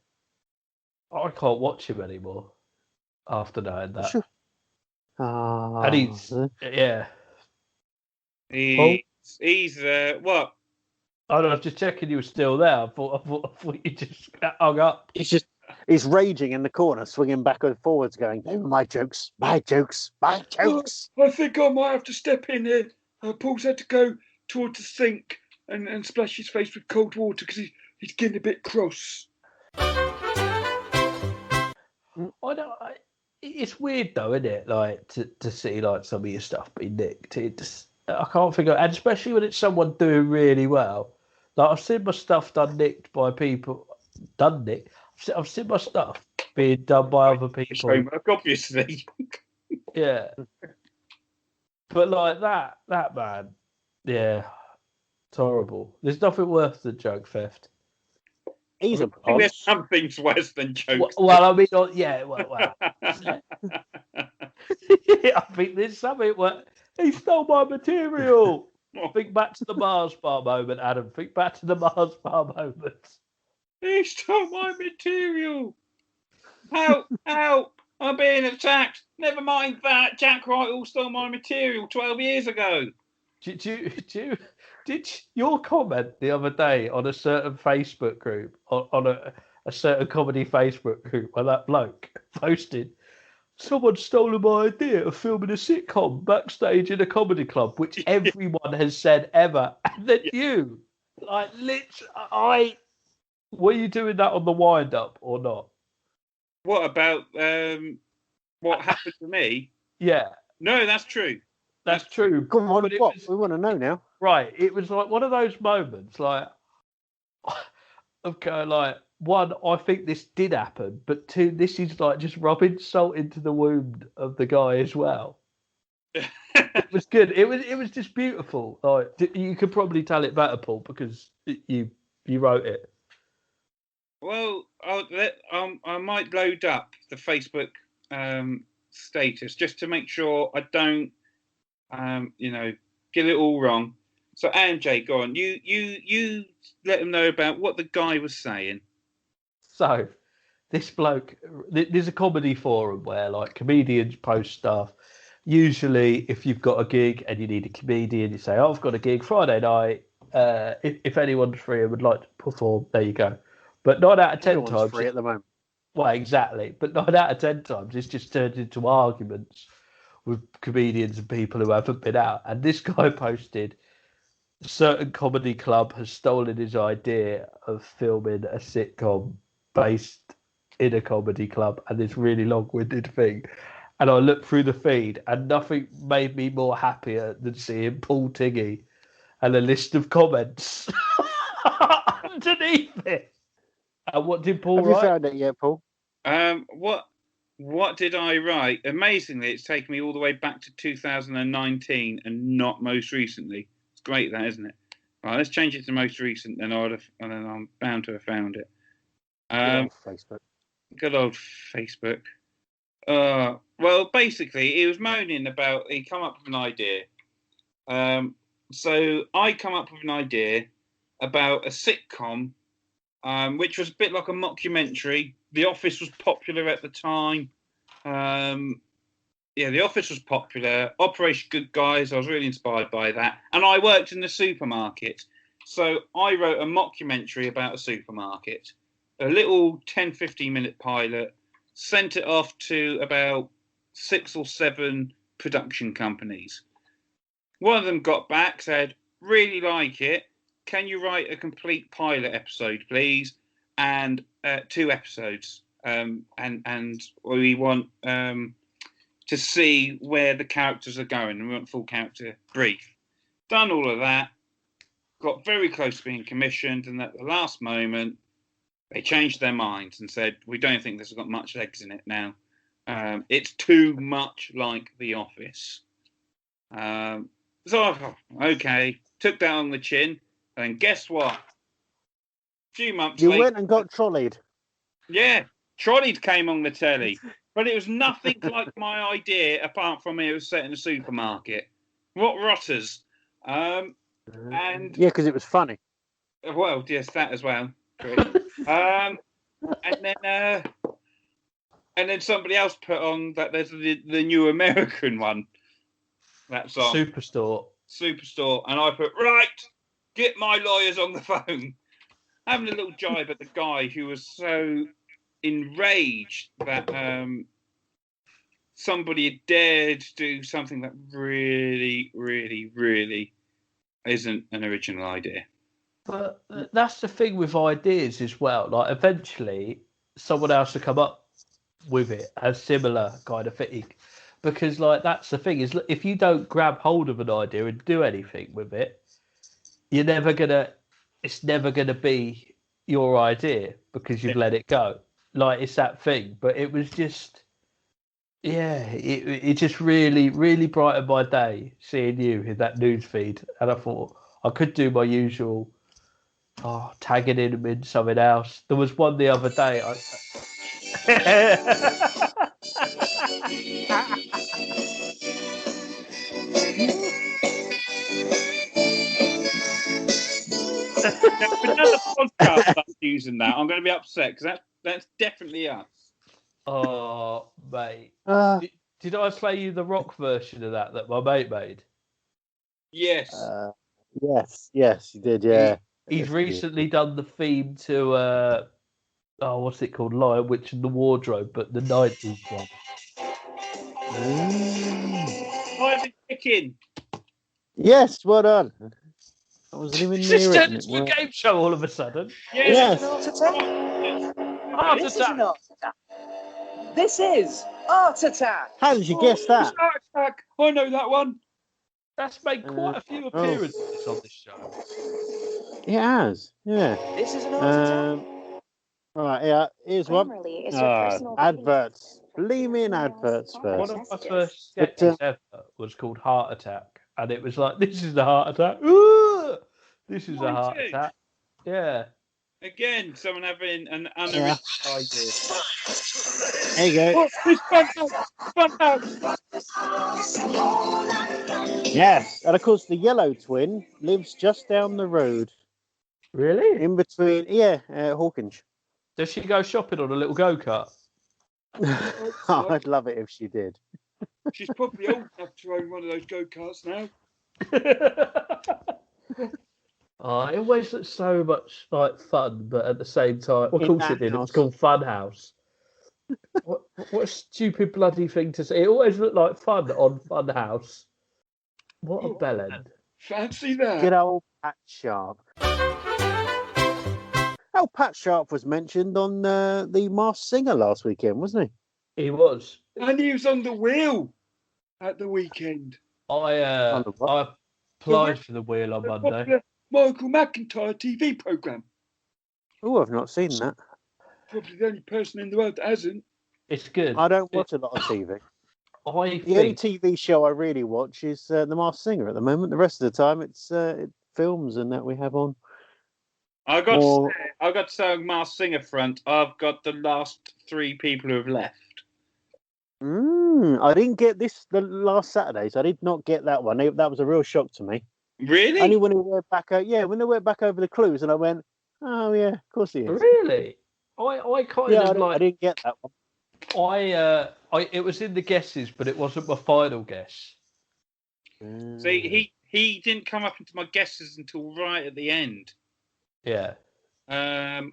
I can't watch him anymore after knowing that. Sure. And he's, yeah. He's what? I don't know, I was just checking you were still there. I thought you just hung up. He's raging in the corner, swinging back and forwards, going, "They were my jokes, my jokes, my jokes." I think I might have to step in here. Paul's had to go towards the sink and splash his face with cold water because he's getting a bit cross. It's weird though, isn't it? Like to see like some of your stuff be nicked. I can't figure, and especially when it's someone doing really well. Like I've seen my stuff done nicked by people. I've seen my stuff being done by other people. Homework, obviously. Yeah. But like that man, yeah, it's horrible. There's nothing worse than joke theft. He's a I think there's some things worse than jokes. Well, I mean, yeah, well. I think there's something where he stole my material. Think back to the Mars bar moment, Adam. Think back to the Mars bar moment. He stole my material. Help! Help! I'm being attacked. Never mind that. Jack Whitehall stole my material 12 years ago. Did your comment the other day on a certain Facebook group, on a certain comedy Facebook group, where that bloke posted, someone's stolen my idea of filming a sitcom backstage in a comedy club, which everyone has said ever, and then you, like, literally, were you doing that on the wind up or not? What about what happened to me? Yeah. No, that's true. That's true. Come on, we want to know now. Right. It was like one of those moments, like, of going like, one, I think this did happen, but two, this is like just rubbing salt into the wound of the guy as well. It was good. It was just beautiful. Like, you could probably tell it better, Paul, because you wrote it. Well, I might load up the Facebook status just to make sure I don't, get it all wrong. So, MJ, go on. You let them know about what the guy was saying. So, this bloke, there's a comedy forum where like comedians post stuff. Usually, if you've got a gig and you need a comedian, you say, I've got a gig Friday night. If anyone's free and would like to perform, there you go. But 9 out of 10 times, free at the moment. Well, exactly. But 9 out of 10 times, it's just turned into arguments with comedians and people who haven't been out. And this guy posted, a certain comedy club has stolen his idea of filming a sitcom based in a comedy club, and this really long-winded thing. And I looked through the feed, and nothing made me more happier than seeing Paul Tiggy and a list of comments underneath it. And what did Paul write? Have you found it yet, Paul? What did I write? Amazingly, it's taken me all the way back to 2019 and not most recently. It's great, that, isn't it? Right, let's change it to most recent, then I'm bound to have found it. Facebook. Good old Facebook. Well, basically, he was moaning about he come up with an idea. So I come up with an idea about a sitcom, which was a bit like a mockumentary. The Office was popular at the time. The Office was popular. Operation Good Guys, I was really inspired by that. And I worked in the supermarket. So I wrote a mockumentary about a supermarket. A little 10, 15-minute pilot. Sent it off to about 6 or 7 production companies. One of them got back, said, really like it. Can you write a complete pilot episode, please? And 2 episodes. And we want to see where the characters are going. And we want full character brief. Done all of that. Got very close to being commissioned. And at the last moment, they changed their minds and said, we don't think this has got much legs in it now. It's too much like The Office. So I thought, okay, took that on the chin, and guess what? A few months You later, went and got trolleyed. yeah, Trolleyed came on the telly, but it was nothing like my idea, apart from it was set in a supermarket. What rotters? And Yeah, because it was funny. well, yes, that as well. And then somebody else put on that there's the new American one. That's on Superstore, and I put right. Get my lawyers on the phone. Having a little jibe at the guy who was so enraged that somebody had dared to do something that really, really, really isn't an original idea. but that's the thing with ideas as well. Like eventually, someone else will come up with it, a similar kind of thing, because like that's the thing is, if you don't grab hold of an idea and do anything with it, you're never gonna. It's never gonna be your idea because you've let it go. Like it's that thing. But it was just, yeah, it just really, really brightened my day seeing you in that news feed, and I thought I could do my usual, tagging him in something else. There was one the other day. Another podcast that's using that, I'm going to be upset because that's definitely us. Oh, mate. Uh, Did I play you the rock version of that my mate made? Yes. Yes, you did. Yeah. He's recently done the theme to what's it called? Lion Witch and the Wardrobe, but the 90s one. Private chicken. Yes, well done. I wasn't even It's near just it. turned and it into a worked. game show all of a sudden. Yes. Art attack. Heart This is attack. an art attack. This is art attack. How did you guess that? Art Attack. I know that one. That's made quite a few appearances on this show. It has. Yeah. This is an art attack. All right. Yeah. Here's one. Grammarly is your personal Adverts. Bleeming adverts One first. of my first But, sketches ever was called Heart Attack, and it was like, "This is a heart attack. Ooh, this is a heart attack." Yeah. Again, someone having an unoriginal idea. There you go. Oh, it's Fun House. Yes. And of course, the yellow twin lives just down the road. Really? In between, Hawkinge. Does she go shopping on a little go-kart? I'd love it if she did. She's probably old enough to own one of those go-karts now. It always looks so much like fun, but at the same time, of In course that it did. It was house. called Fun House. What a stupid bloody thing to say. It always looked like fun on Fun House. What a bellend. Fancy that. Good old Pat Sharp. Oh, Pat Sharp was mentioned on the Masked Singer last weekend, wasn't He was. And he was on the wheel at the weekend. I applied for the wheel on The Monday. popular Michael McIntyre TV programme. he? Oh, I've not seen that. Probably the only person in the world that hasn't. It's good. I don't watch a lot of TV. I The only think TV show I really watch is The Masked Singer at the moment. The rest of the time, it's films and that we have on. I got to say on Masked Singer front, I've got the last 3 people who have left. I didn't get this the last Saturday, so I did not get that one. That was a real shock to me. Really? Only when they went back, when they went back over the clues, and I went, "Oh yeah, of course he is." really. I kind of I didn't get that one. It was in the guesses, but it wasn't my final guess. See, he didn't come up into my guesses until right at the end. Yeah. I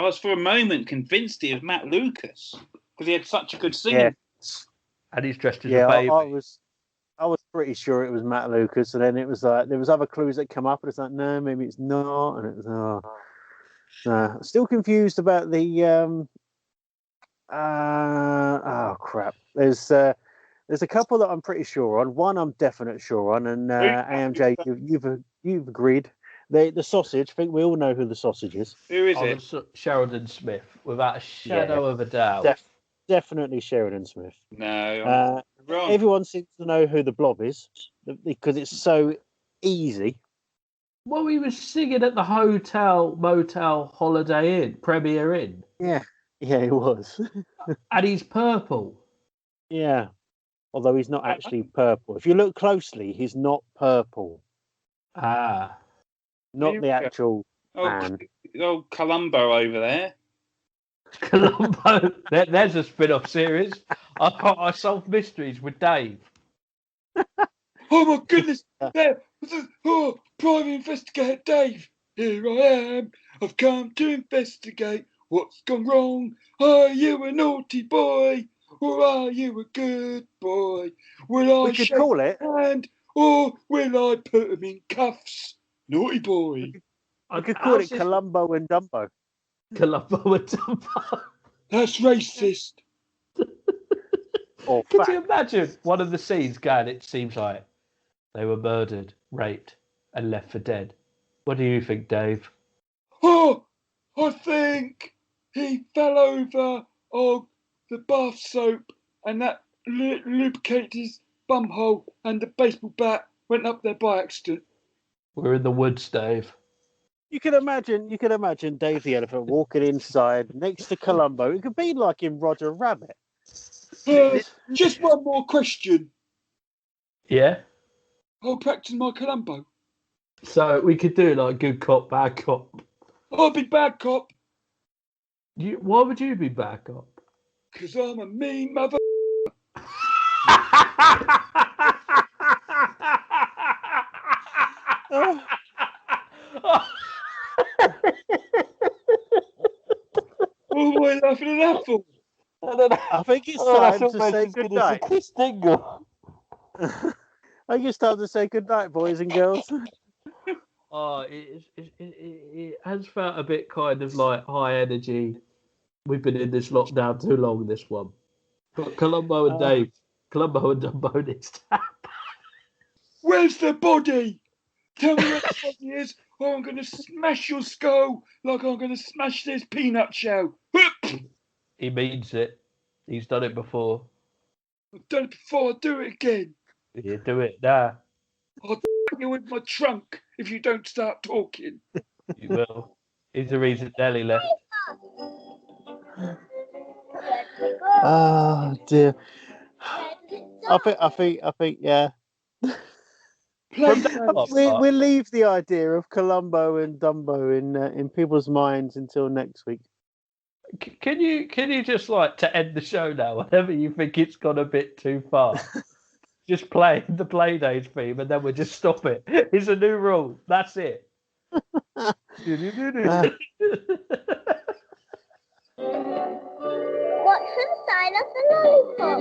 was for a moment convinced he was Matt Lucas because he had such a good singing. Yeah. And he's dressed as a baby. I was pretty sure it was Matt Lucas, and then it was like there was other clues that come up, and it's like, no, maybe it's not, and it was no. Still confused about the crap. There's a couple that I'm pretty sure on. One I'm definite sure on, and AMJ, you've agreed. The sausage. I think we all know who the sausage is. Who is it? Sheridan Smith, without a shadow of a doubt. definitely Sheridan Smith. No, wrong. Everyone seems to know who the Blob is because it's so easy. Well, he was singing at the hotel, motel, Holiday Inn, Premier Inn. Yeah, it was. And he's purple. Yeah, although he's not actually purple. If you look closely, he's not purple. Ah. Not the actual man. Oh, Columbo over there. Columbo. There's a spin-off series. I solve mysteries with Dave. Oh my goodness! There, Private Investigator Dave. Here I am. I've come to investigate what's gone wrong. Are you a naughty boy, or are you a good boy? Will I shake call it your hand, or will I put him in cuffs? Naughty boy. I could call it Columbo and Dumbo. Columbo and Dumbo. That's racist. Could you imagine one of the scenes going, it seems like they were murdered, raped, and left for dead? What do you think, Dave? Oh, I think he fell over on the bath soap and that lubricated his bumhole and the baseball bat went up there by accident. We're in the woods, Dave. You can imagine Dave the Elephant walking inside next to Columbo. It could be like in Roger Rabbit. Just one more question. Yeah? I'll practice my Columbo. So we could do like good cop, bad cop. I'll be bad cop. Why would you be bad cop? Because I'm a mean mother. What am I laughing at that for? I don't know. I think it's time to say good night. I think it's time to say good night, boys and girls. Oh, it has felt a bit kind of like high energy. We've been in this lockdown too long, this one. But Columbo and Dave, Columbo and Dumbo needs to happen. Where's the body? Tell me where the body is, or I'm going to smash your skull like I'm going to smash this peanut shell. He means it. He's done it before. I've done it before, I'll do it again. You do it now. I'll you with my trunk if you don't start talking. You will. He's the reason Nelly left. Oh dear. I think, yeah. We'll leave the idea of Columbo and Dumbo in people's minds until next week. Can you just like to end the show now? Whenever you think it's gone a bit too far, just play the Playdays theme, and then we'll just stop it. It's a new rule. That's it. What's inside of the lollipop?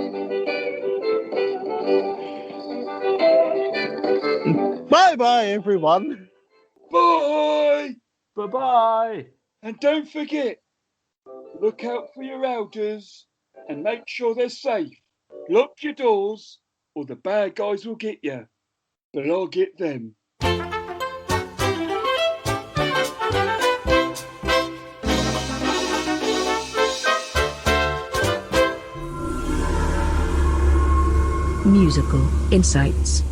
Bye, everyone. Bye. Bye. And don't forget, look out for your elders and make sure they're safe. Lock your doors or the bad guys will get you. But I'll get them. Musical Insights.